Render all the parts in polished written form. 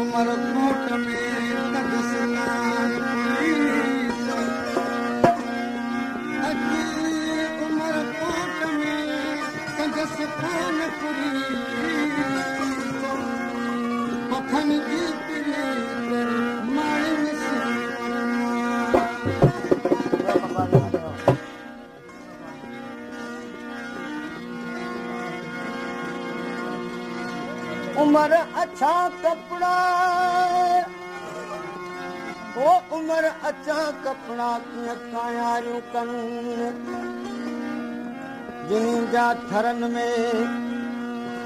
उमरकोट में कदसनान अॼु उमरकोट में कदसनान पुरी पखन जी पिरी माणी उमर अच्छा कपड़ा वो उमर अच्छा कपड़ा कीअं कायारियूं कनि जिन जा थरनि में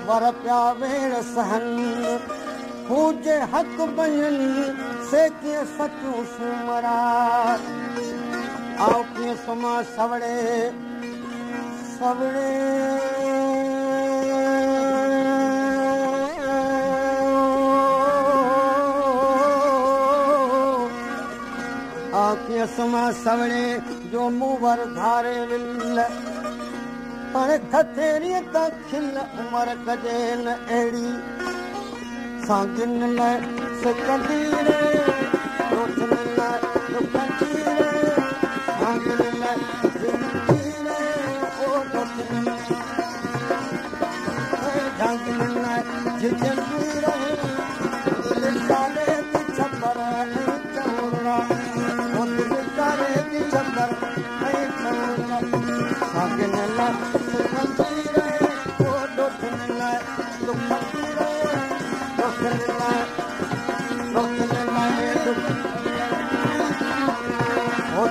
वर पिया वेड़ सहनि हू जे हक़ बयनि से कीअं सचूं सुमरा आऊं कीअं सुम्हां सवड़े सवड़े कीअं सुम्हां सवड़े जो मूं वर धारे विल पर थथेरीअ त खिल उमर कजे न अहिड़ी सागिन लाइ सिकंदी रे रोशनी लाइ दुखंदी रे सागिन लाइ ज़िंदगी रे ओ रोशनी झांगिन लाइ झिझंदी रहे दिल साले ती छपर चौड़ा करे दी छपर ऐं चौड़ा सागिन लाइ सिकंदी रहे ओ रोशनी लाइ दुखंदी रहे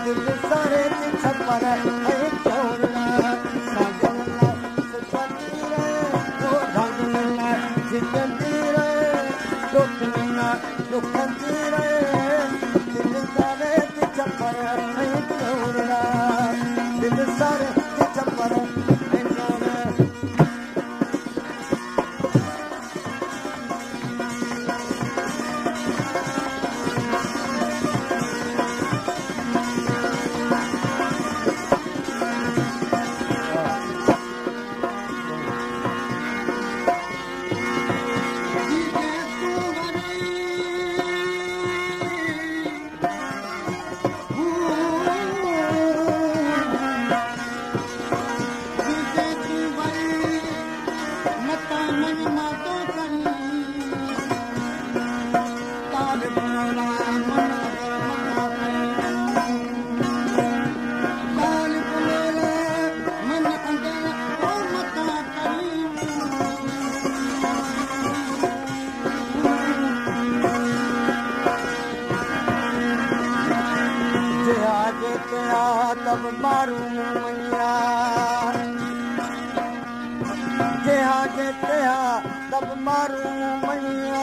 दिल सारे छपर ऐं चौड़ा सागिन लाइ सिकंदी रहे ओ झांगिन लाइ झिझंदी रहे रोशनी लाइ दुखंदी रहे दिल सारे छपर ऐं चौड़ा दिल सारे छपर ऐं चौड़ा तब मारू मैया जे तब मारू मैया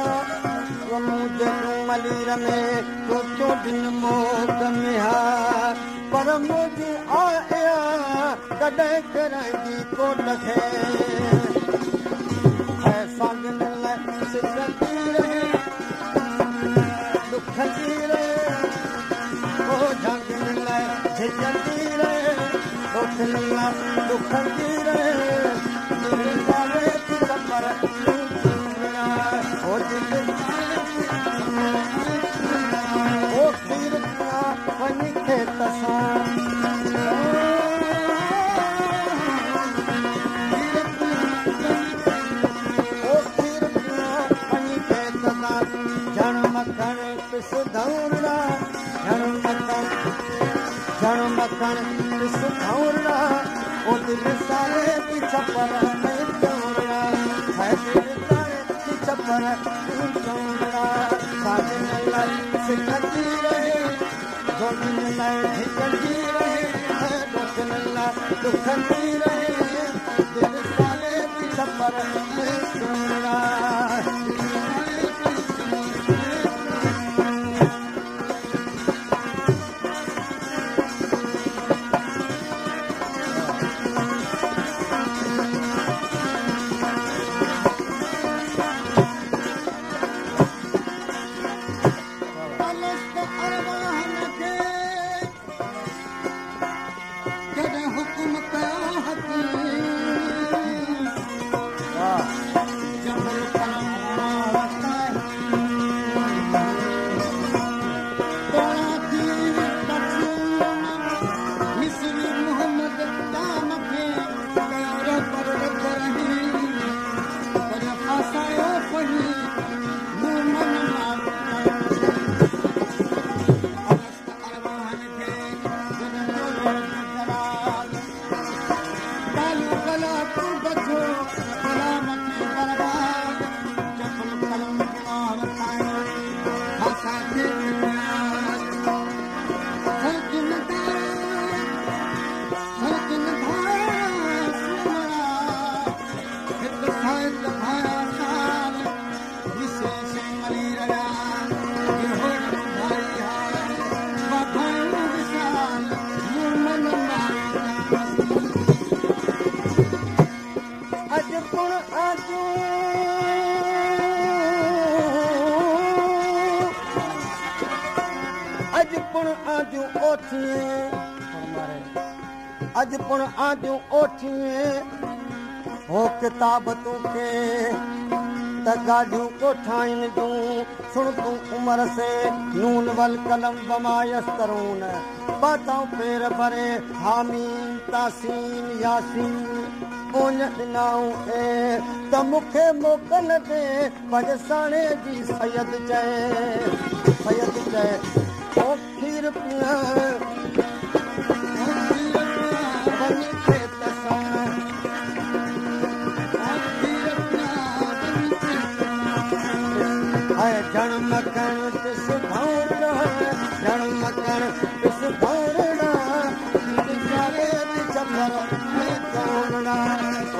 मुझे मलीर में तो चोटिन मोक में पर मुझे आया कॾहिं कराईंदी कोट खे सागिन लाइ सिकंदी रहे दुखंदी रहे ओ झांगिन लाइ झिझंदी रहे रोशनी लाइ दुखंदी रहे दिल सारे छपर ओ दिल ओ खीर पिया वञी खेत सां पिस धौरड़ा झण मखण पिस धौरड़ा ओ दिल सारे ती छपर ऐं चौड़ा दिल सारे ती छपर ऐं चौड़ा सागिन लाइ सिकंदी रहे झोगिन लाइ झिझंदी रहे रोशन लाइ दुखंदी रहे दिल सारे ती छपर ऐं चौड़ा हुकुम कयो ओठिए अज पुण आजू ओठिए हो किताब तूंखे त गाॾियूं कोठाइन जूं सुण तूं उमर से नून वल कलम बमायस्तरून बाताऊं पेर भरे हामीन तासीन यासीन ओन ॾिनाऊं त मूंखे मोकल दे पजसाणे जी सयद चए ओ खीर पिया जण मकण पिस भौरड़ा जण मकण पिस भौरड़ा दिलसारे ती चपर कौनड़ा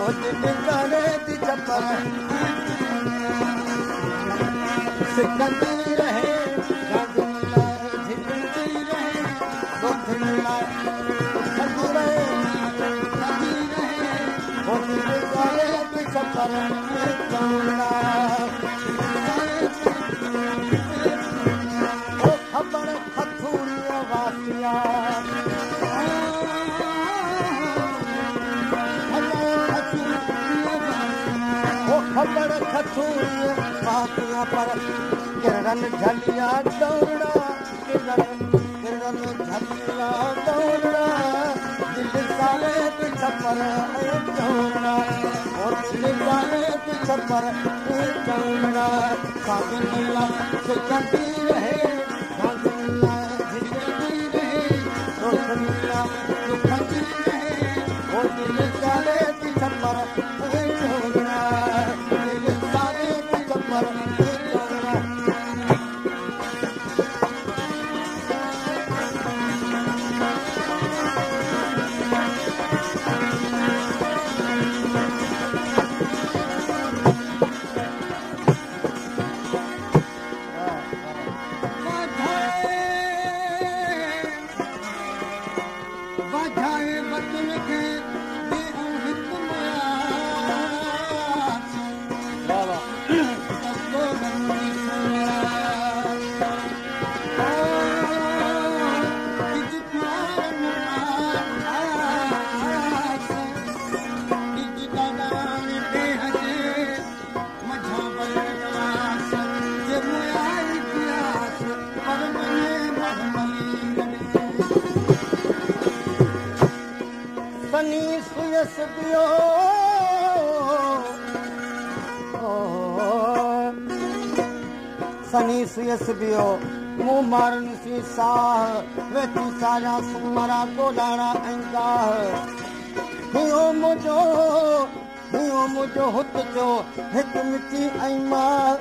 ओ दिलसारे ती चपर सिकंदी रहे गांधीला झिकंदी रहे दुखला खंदरे ओ दिलसारे ती चपर कौनड़ा खबर खथूरी पापिया पर किरण झलिया दौड़ा किरण झलिया दौड़ा दिल सारे छपर दौड़ा और दिल सारे छपर दौड़ा साबिला सिकंदी रहे गांधीला झिकंदी रहे रोशनिया दुखंदी रहे और दिल सारे छपर दौड़ा सनी सुयस बियो मुंह मारन सी साह वेती सारा सुमरा गोलाड़ा अंगाह हियो मुझो हुत जो हिक मिठी ऐं मां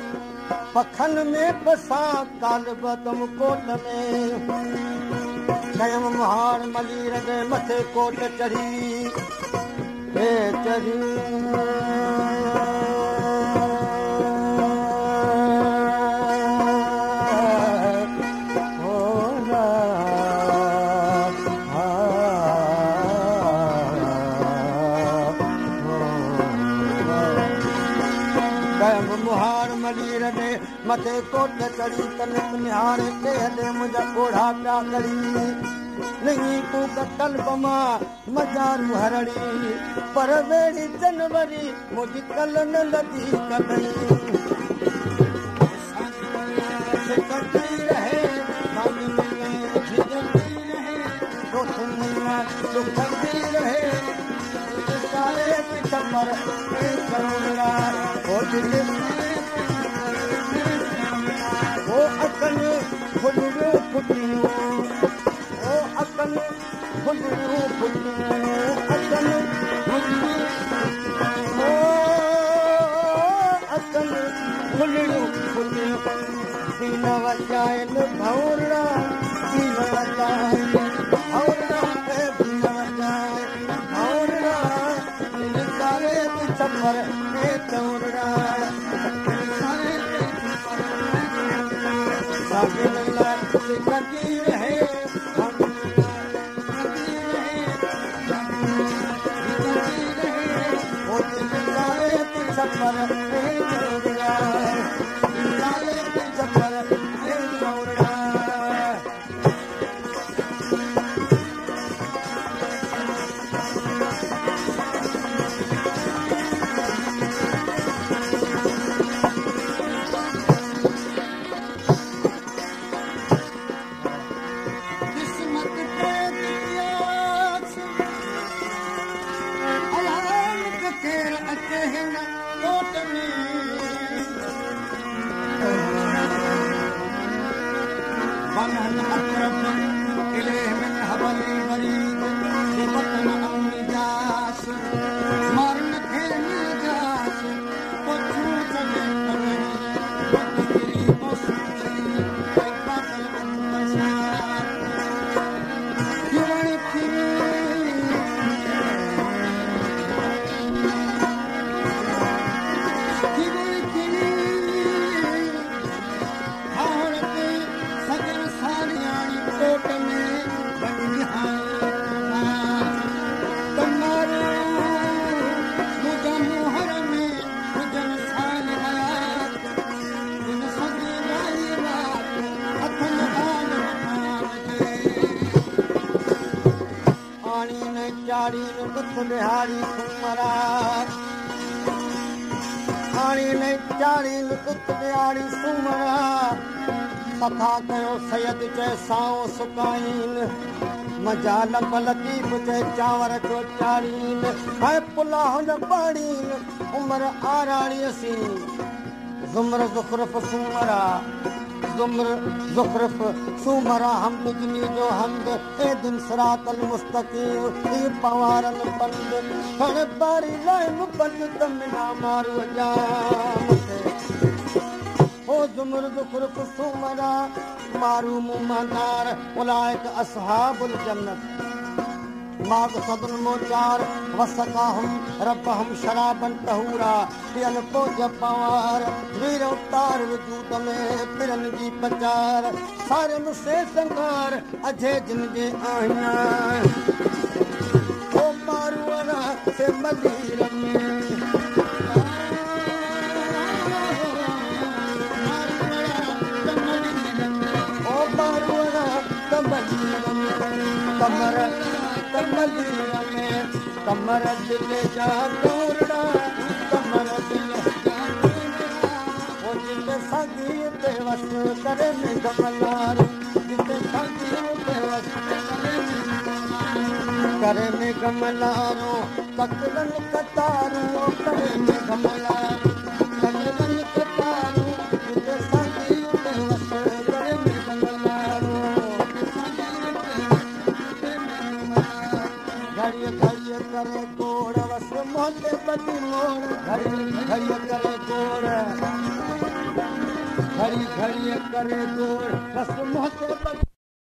पखन में बसा काल बदम कोट में कयम मुहार मलीर जे मथे कोट चढ़ी मथे कोट चढ़ी तनिक निहारे के हले मुझा कोढ़ा प्या करी नहीं तू कटल बमा मजारू हरड़ी पर वेड़ी जनवरी मुझी कल न लदी कदई सिकंदी रहे सुखंदी रहे सारे पिछपर करुणा ओ दिल ओ अकन फुलियो फुटियो ओ अकन फुलियो फुटियो अकन ओ अकन फुलियो फुटियो दीन वजाइन भौरा दीन वजाइन भौरा दीन वजाइन भौरा दिल सारे पिछपर करुणा सिकंदी रहे छपर बिहारी सुमरा आणी ने चारी लुत बिहारी सुमरा सथा कयो सैयद चए साओ सुकाइन मजाल लतीफ चए चांवर जो चारीन है पुलाह न पाड़ीन उमर आराणी असी ज़ुमर ज़ुखरफ सुमरा ज़ुमर ज़ुखरफ सुमरा हमद दुनी जो हमद ए दिन सरातल मुस्तकीम ई पवारन पंद हण बारी लाइन पंद तमिना मारू जाम ओ ज़ुमर ज़ुखरफ सुमरा मारू मुमनार उलाइक अस्हाबुल जन्नत माक़सदुल मोचार वसकाहुम रब्बहुम शराबन तहूरा पियन पोज पवार वीर उतार वजूद में पिरन जी पचार सारन से संगार अझे जिन जे आहिया ओ मारूअरा से मदीर में ओ मारूअरा तमदीर में कमर कमलिया में कमर दिल जा तोरड़ा कमर दिल जा ओ जिते सगी ते वस करे में गमलार जिते सगी ते वस करे में गमलारो कतलन कतारो करे में गमलार कतलन कतारो जिते सगी ते वस करे में गमलारो घड़िया करे गोड़ वस मोते बदी मोड़ घड़िया करे गोड़ घड़ी करे गोड़ वस मोते बदी